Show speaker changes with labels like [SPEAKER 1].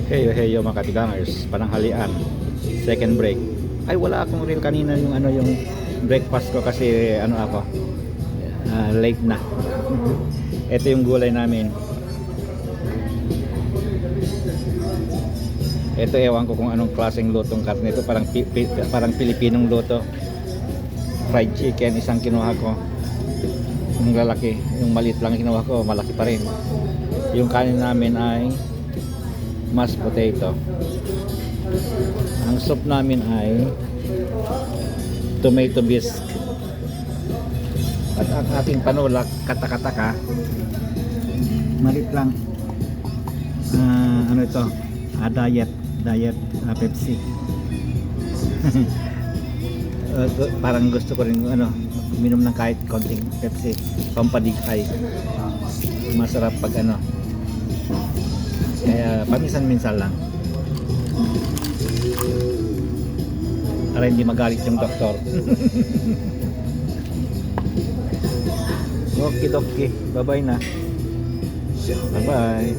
[SPEAKER 1] Heyo heyo mga katigangers, pananghalian, second break. Ay wala akong reel kanina yung ano yung breakfast ko kasi ano ako late na. Ito yung gulay namin. Ito ewan ko kung anong klaseng lutong karne ito, parang Pilipinong luto. Fried chicken isang kinuha ko. Yung lalaki, yung maliit lang kinuha ko, malaki pa rin. Yung kanin namin ay mashed potato. Ang soup namin ay tomato bisque. At ang ating panulak, katakataka, malit lang. Ano ito? Diet Pepsi. Parang gusto ko rin ano, uminom ng kahit konting Pepsi, pampadighay. Masarap pag ano. Kaya paminsan-minsan lang. Para hindi magalit yung doktor. Okay, bye bye na. Bye bye.